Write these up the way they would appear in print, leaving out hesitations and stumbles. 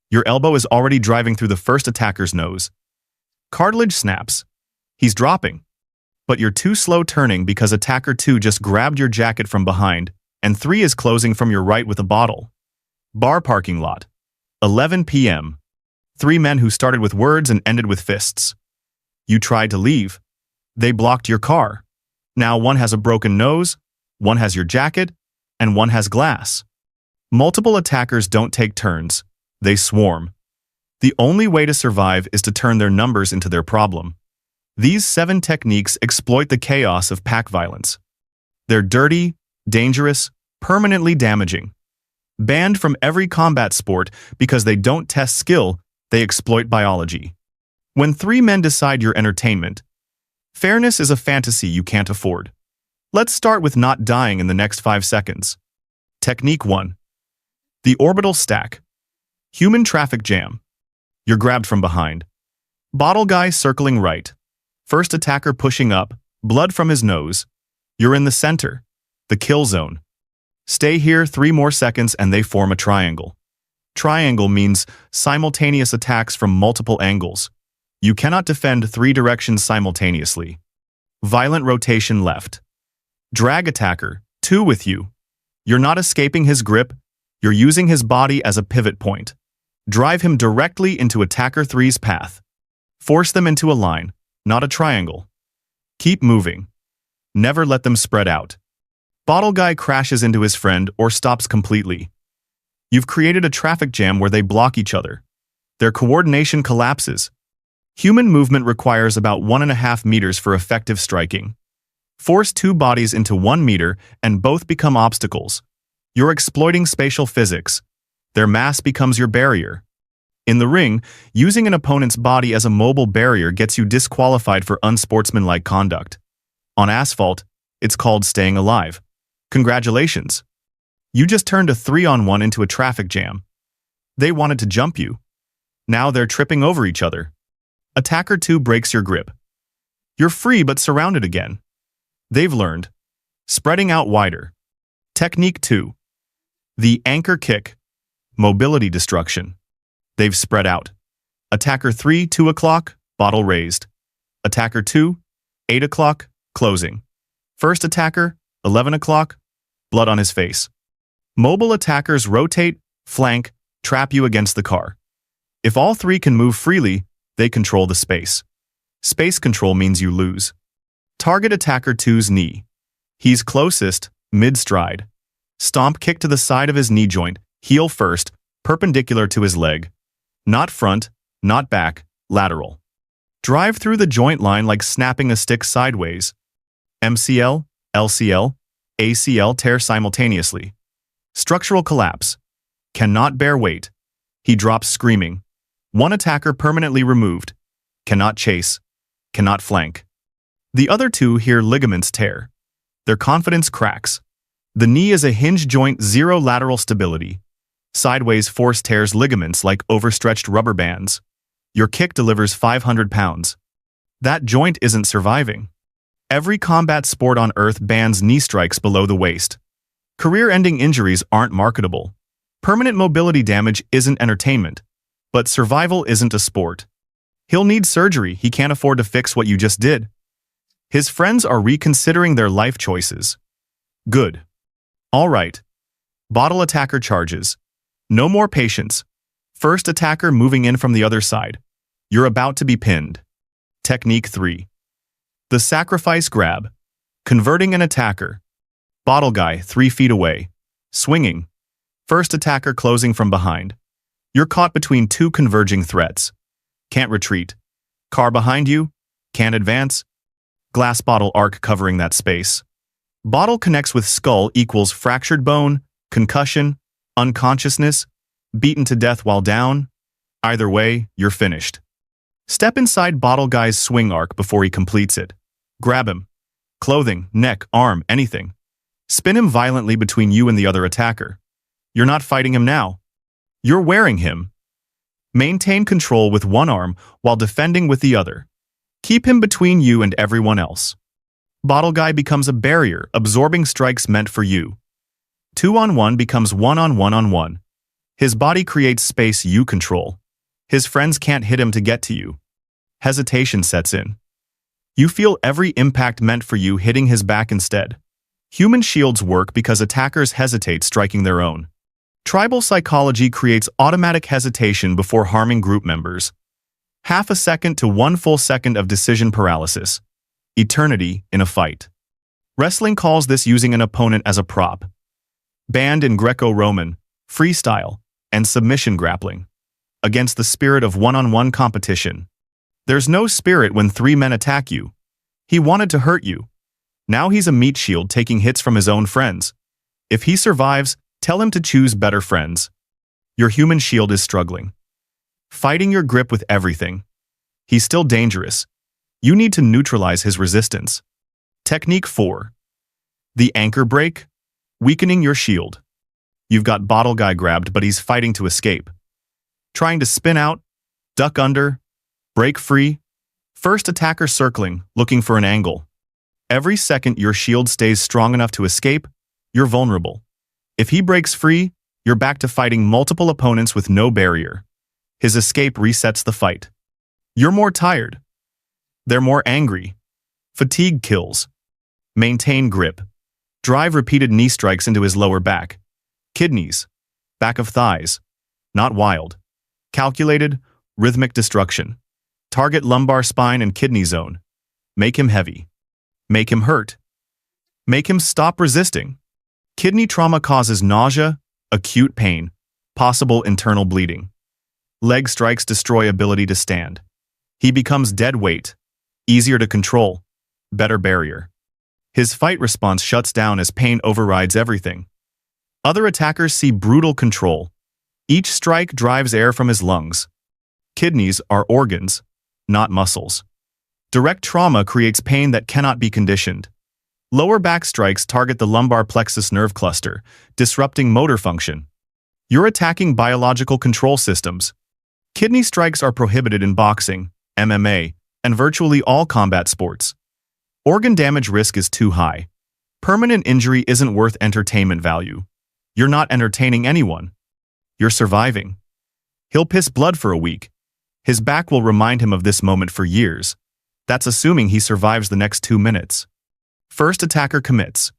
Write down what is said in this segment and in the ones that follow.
Your elbow is already driving through the first attacker's nose. Cartilage snaps. He's dropping. But you're too slow turning because attacker 2 just grabbed your jacket from behind, and 3 is closing from your right with a bottle. Bar parking lot. 11 p.m. 3 men who started with words and ended with fists. You tried to leave. They blocked your car. Now one has a broken nose, one has your jacket, and one has glass. Multiple attackers don't take turns. They swarm. The only way to survive is to turn their numbers into their problem. These 7 techniques exploit the chaos of pack violence. They're dirty, dangerous, permanently damaging. Banned from every combat sport because they don't test skill, they exploit biology. When 3 men decide your entertainment, fairness is a fantasy you can't afford. Let's start with not dying in the next 5 seconds. Technique 1. The orbital stack. Human traffic jam. You're grabbed from behind. Bottle guy circling right. First attacker pushing up, blood from his nose. You're in the center, the kill zone. Stay here 3 more seconds and they form a triangle. Triangle means simultaneous attacks from multiple angles. You cannot defend 3 directions simultaneously. Violent rotation left. Drag attacker, 2 with you. You're not escaping his grip, you're using his body as a pivot point. Drive him directly into attacker 3's path. Force them into a line, not a triangle. Keep moving. Never let them spread out. Bottle guy crashes into his friend or stops completely. You've created a traffic jam where they block each other. Their coordination collapses. Human movement requires about 1.5 meters for effective striking. Force 2 bodies into 1 meter and both become obstacles. You're exploiting spatial physics. Their mass becomes your barrier. In the ring, using an opponent's body as a mobile barrier gets you disqualified for unsportsmanlike conduct. On asphalt, it's called staying alive. Congratulations. You just turned a 3-on-1 into a traffic jam. They wanted to jump you. Now they're tripping over each other. Attacker 2 breaks your grip. You're free but surrounded again. They've learned. Spreading out wider. Technique 2. The anchor kick. Mobility destruction. They've spread out. Attacker 3, 2 o'clock, bottle raised. Attacker 2, 8 o'clock, closing. First attacker, 11 o'clock, blood on his face. Mobile attackers rotate, flank, trap you against the car. If all 3 can move freely, they control the space. Space control means you lose. Target attacker 2's knee. He's closest, mid-stride. Stomp kick to the side of his knee joint, heel first, perpendicular to his leg. Not front, not back, lateral. Drive through the joint line like snapping a stick sideways. MCL, LCL, ACL tear simultaneously. Structural collapse. Cannot bear weight. He drops screaming. 1 attacker permanently removed. Cannot chase. Cannot flank. The other 2 hear ligaments tear. Their confidence cracks. The knee is a hinge joint, 0 lateral stability. Sideways force tears ligaments like overstretched rubber bands. Your kick delivers 500 pounds. That joint isn't surviving. Every combat sport on Earth bans knee strikes below the waist. Career-ending injuries aren't marketable. Permanent mobility damage isn't entertainment. But survival isn't a sport. He'll need surgery, he can't afford to fix what you just did. His friends are reconsidering their life choices. Good. All right. Bottle attacker charges. No more patience. First attacker moving in from the other side. You're about to be pinned. Technique 3. The sacrifice grab. Converting an attacker. Bottle guy 3 feet away. Swinging. First attacker closing from behind. You're caught between 2 converging threats. Can't retreat. Car behind you. Can't advance. Glass bottle arc covering that space. Bottle connects with skull equals fractured bone, concussion, unconsciousness, beaten to death while down. Either way, you're finished. Step inside bottle guy's swing arc before he completes it. Grab him. Clothing, neck, arm, anything. Spin him violently between you and the other attacker. You're not fighting him now. You're wearing him. Maintain control with one arm while defending with the other. Keep him between you and everyone else. Bottle guy becomes a barrier, absorbing strikes meant for you. 2-on-1 becomes 1-on-1-on-1. His body creates space you control. His friends can't hit him to get to you. Hesitation sets in. You feel every impact meant for you hitting his back instead. Human shields work because attackers hesitate striking their own. Tribal psychology creates automatic hesitation before harming group members. Half a second to 1 full second of decision paralysis. Eternity in a fight. Wrestling calls this using an opponent as a prop. Banned in Greco-Roman, freestyle, and submission grappling. Against the spirit of one-on-one competition. There's no spirit when 3 men attack you. He wanted to hurt you. Now he's a meat shield taking hits from his own friends. If he survives, tell him to choose better friends. Your human shield is struggling. Fighting your grip with everything. He's still dangerous. You need to neutralize his resistance. Technique 4. The anchor break. Weakening your shield. You've got bottle guy grabbed, but he's fighting to escape. Trying to spin out, duck under, break free. First attacker circling, looking for an angle. Every second your shield stays strong enough to escape, you're vulnerable. If he breaks free, you're back to fighting multiple opponents with no barrier. His escape resets the fight. You're more tired. They're more angry. Fatigue kills. Maintain grip. Drive repeated knee strikes into his lower back. Kidneys. Back of thighs. Not wild. Calculated, rhythmic destruction. Target lumbar spine and kidney zone. Make him heavy. Make him hurt. Make him stop resisting. Kidney trauma causes nausea, acute pain, possible internal bleeding. Leg strikes destroy ability to stand. He becomes dead weight, easier to control, better barrier. His fight response shuts down as pain overrides everything. Other attackers see brutal control. Each strike drives air from his lungs. Kidneys are organs, not muscles. Direct trauma creates pain that cannot be conditioned. Lower back strikes target the lumbar plexus nerve cluster, disrupting motor function. You're attacking biological control systems. Kidney strikes are prohibited in boxing, MMA, and virtually all combat sports. Organ damage risk is too high. Permanent injury isn't worth entertainment value. You're not entertaining anyone. You're surviving. He'll piss blood for a week. His back will remind him of this moment for years. That's assuming he survives the next 2 minutes. First attacker commits.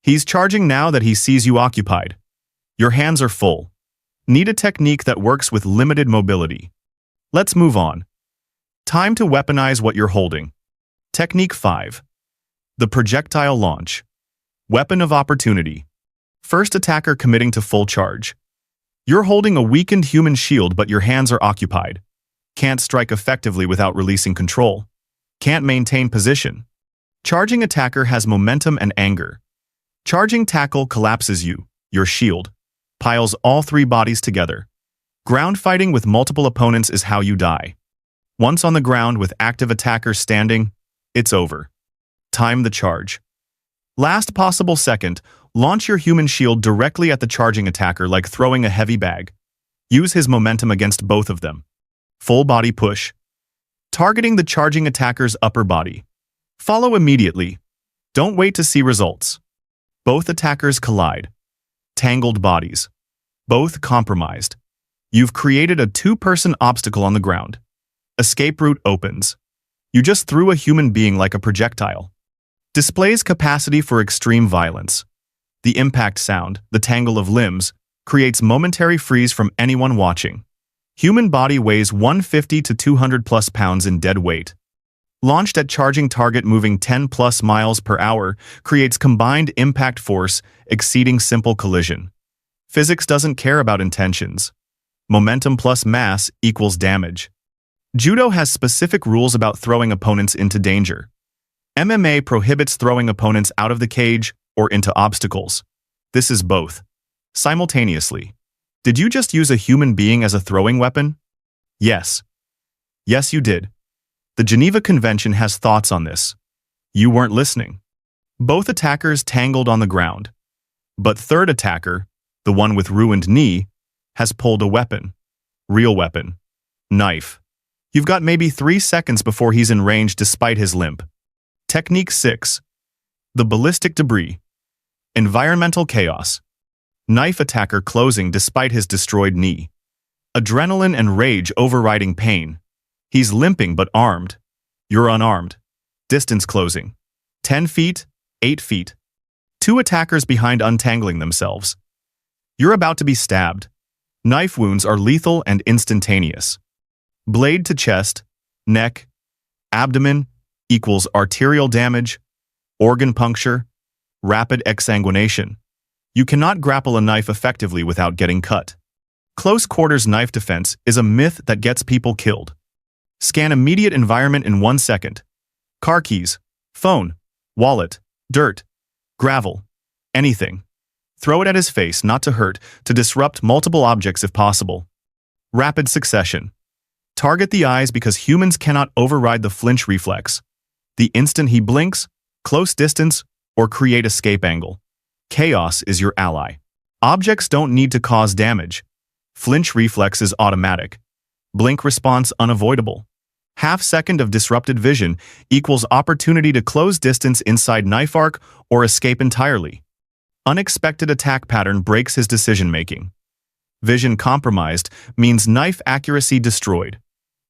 He's charging now that he sees you occupied. Your hands are full. Need a technique that works with limited mobility. Let's move on. Time to weaponize what you're holding. Technique 5. The projectile launch. Weapon of opportunity. First attacker committing to full charge. You're holding a weakened human shield, but your hands are occupied. Can't strike effectively without releasing control. Can't maintain position. Charging attacker has momentum and anger. Charging tackle collapses you, your shield, piles all 3 bodies together. Ground fighting with multiple opponents is how you die. Once on the ground with active attackers standing, it's over. Time the charge. Last possible second, launch your human shield directly at the charging attacker like throwing a heavy bag. Use his momentum against both of them. Full body push. Targeting the charging attacker's upper body. Follow immediately. Don't wait to see results. Both attackers collide. Tangled bodies. Both compromised. You've created a 2-person obstacle on the ground. Escape route opens. You just threw a human being like a projectile. Displays capacity for extreme violence. The impact sound, the tangle of limbs, creates momentary freeze from anyone watching. Human body weighs 150 to 200 plus pounds in dead weight. Launched at charging target moving 10 plus miles per hour, creates combined impact force exceeding simple collision. Physics doesn't care about intentions. Momentum plus mass equals damage. Judo has specific rules about throwing opponents into danger. MMA prohibits throwing opponents out of the cage or into obstacles. This is both. Simultaneously. Did you just use a human being as a throwing weapon? Yes. Yes, you did. The Geneva Convention has thoughts on this. You weren't listening. Both attackers tangled on the ground. But third attacker, the one with ruined knee, has pulled a weapon. Real weapon. Knife. You've got maybe 3 seconds before he's in range despite his limp. Technique 6. The ballistic debris. Environmental chaos. Knife attacker closing despite his destroyed knee. Adrenaline and rage overriding pain. He's limping but armed. You're unarmed. Distance closing. 10 feet, 8 feet. Two attackers behind untangling themselves. You're about to be stabbed. Knife wounds are lethal and instantaneous. Blade to chest, neck, abdomen equals arterial damage, organ puncture, rapid exsanguination. You cannot grapple a knife effectively without getting cut. Close quarters knife defense is a myth that gets people killed. Scan immediate environment in 1 second. Car keys, phone, wallet, dirt, gravel, anything. Throw it at his face, not to hurt, to disrupt multiple objects if possible. Rapid succession. Target the eyes because humans cannot override the flinch reflex. The instant he blinks, close distance, or create escape angle. Chaos is your ally. Objects don't need to cause damage. Flinch reflex is automatic. Blink response unavoidable. Half second of disrupted vision equals opportunity to close distance inside knife arc or escape entirely. Unexpected attack pattern breaks his decision-making. Vision compromised means knife accuracy destroyed.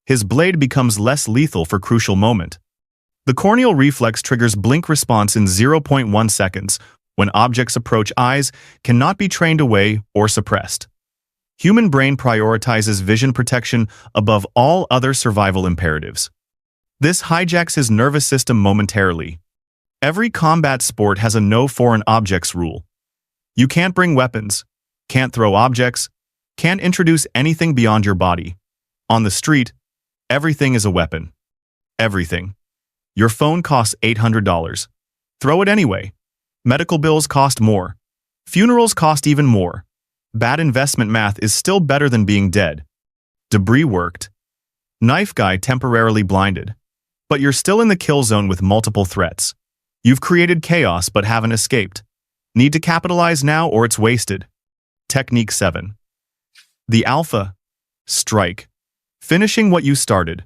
His blade becomes less lethal for crucial moment. The corneal reflex triggers blink response in 0.1 seconds when objects approach eyes, cannot be trained away or suppressed. Human brain prioritizes vision protection above all other survival imperatives. This hijacks his nervous system momentarily. Every combat sport has a no foreign objects rule. You can't bring weapons, can't throw objects, can't introduce anything beyond your body. On the street, everything is a weapon. Everything. Your phone costs $800. Throw it anyway. Medical bills cost more. Funerals cost even more. Bad investment math is still better than being dead. Debris worked. Knife guy temporarily blinded. But you're still in the kill zone with multiple threats. You've created chaos but haven't escaped. Need to capitalize now or it's wasted. Technique 7. The Alpha. Strike. Finishing what you started.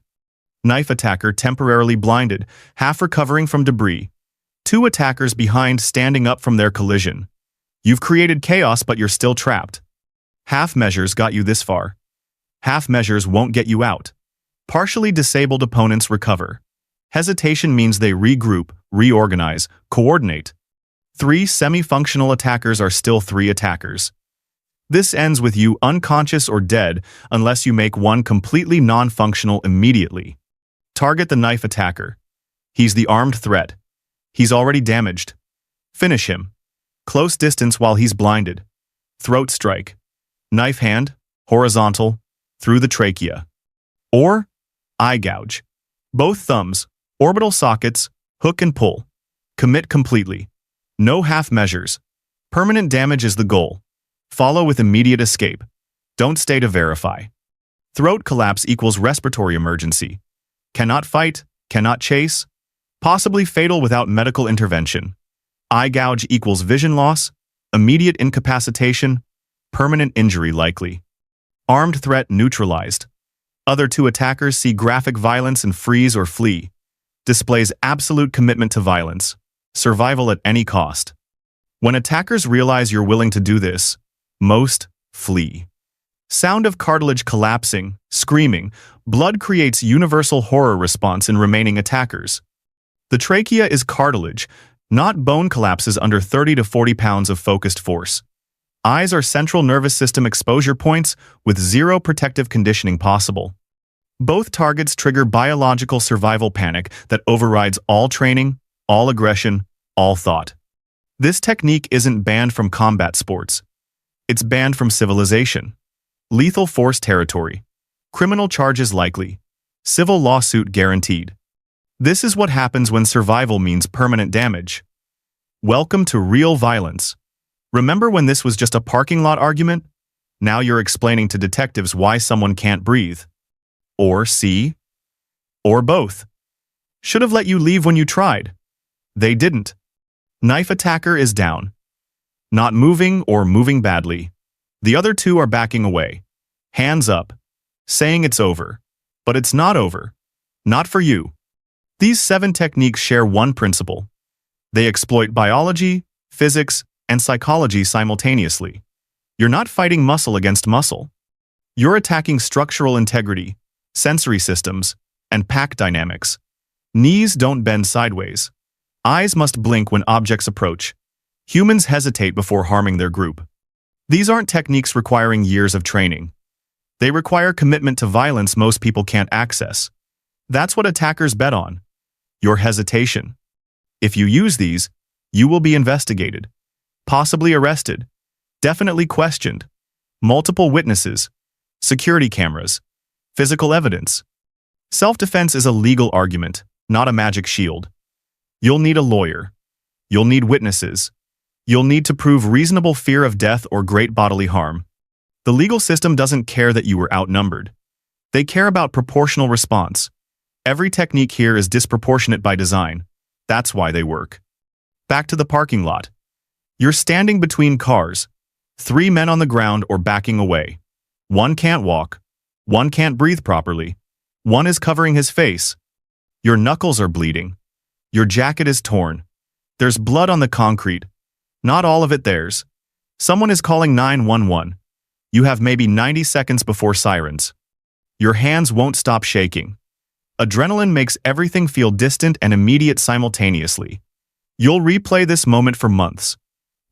Knife attacker temporarily blinded, half recovering from debris. Two attackers behind standing up from their collision. You've created chaos but you're still trapped. Half measures got you this far. Half measures won't get you out. Partially disabled opponents recover. Hesitation means they regroup, reorganize, coordinate. 3 semi-functional attackers are still 3 attackers. This ends with you unconscious or dead unless you make one completely non-functional immediately. Target the knife attacker. He's the armed threat. He's already damaged. Finish him. Close distance while he's blinded. Throat strike. Knife hand, horizontal, through the trachea. Or eye gouge. Both thumbs, orbital sockets, hook and pull. Commit completely. No half measures. Permanent damage is the goal. Follow with immediate escape. Don't stay to verify. Throat collapse equals respiratory emergency. Cannot fight, cannot chase. Possibly fatal without medical intervention. Eye gouge equals vision loss, immediate incapacitation, permanent injury likely. Armed threat neutralized. Other 2 attackers see graphic violence and freeze or flee. Displays absolute commitment to violence. Survival at any cost. When attackers realize you're willing to do this, most flee. Sound of cartilage collapsing, screaming, blood creates universal horror response in remaining attackers. The trachea is cartilage, not bone collapses under 30 to 40 pounds of focused force. Eyes are central nervous system exposure points with 0 protective conditioning possible. Both targets trigger biological survival panic that overrides all training, all aggression, all thought. This technique isn't banned from combat sports. It's banned from civilization. Lethal force territory. Criminal charges likely. Civil lawsuit guaranteed. This is what happens when survival means permanent damage. Welcome to real violence. Remember when this was just a parking lot argument? Now you're explaining to detectives why someone can't breathe. Or see. Or both. Should have let you leave when you tried. They didn't. Knife attacker is down. Not moving or moving badly. The other 2 are backing away. Hands up. Saying it's over. But it's not over. Not for you. These 7 techniques share one principle. They exploit biology, physics, and psychology simultaneously. You're not fighting muscle against muscle. You're attacking structural integrity, sensory systems, and pack dynamics. Knees don't bend sideways. Eyes must blink when objects approach. Humans hesitate before harming their group. These aren't techniques requiring years of training. They require commitment to violence most people can't access. That's what attackers bet on. Your hesitation. If you use these, you will be investigated, possibly arrested, definitely questioned, multiple witnesses, security cameras, physical evidence. Self-defense is a legal argument, not a magic shield. You'll need a lawyer. You'll need witnesses. You'll need to prove reasonable fear of death or great bodily harm. The legal system doesn't care that you were outnumbered. They care about proportional response. Every technique here is disproportionate by design. That's why they work. Back to the parking lot. You're standing between cars. 3 men on the ground or backing away. One can't walk. One can't breathe properly. One is covering his face. Your knuckles are bleeding. Your jacket is torn. There's blood on the concrete. Not all of it theirs. Someone is calling 911. You have maybe 90 seconds before sirens. Your hands won't stop shaking. Adrenaline makes everything feel distant and immediate simultaneously. You'll replay this moment for months.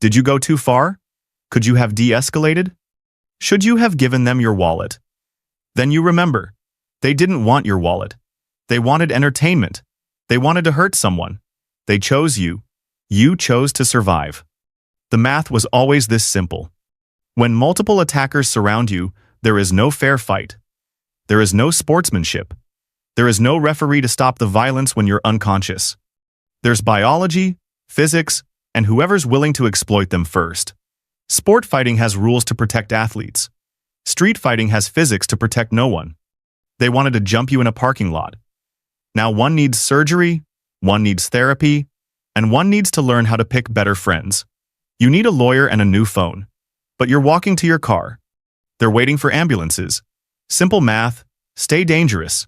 Did you go too far? Could you have de-escalated? Should you have given them your wallet? Then you remember. They didn't want your wallet. They wanted entertainment. They wanted to hurt someone. They chose you. You chose to survive. The math was always this simple. When multiple attackers surround you, there is no fair fight. There is no sportsmanship. There is no referee to stop the violence when you're unconscious. There's biology, physics, and whoever's willing to exploit them first. Sport fighting has rules to protect athletes. Street fighting has physics to protect no one. They wanted to jump you in a parking lot. Now one needs surgery, one needs therapy, and one needs to learn how to pick better friends. You need a lawyer and a new phone. But you're walking to your car. They're waiting for ambulances. Simple math, stay dangerous.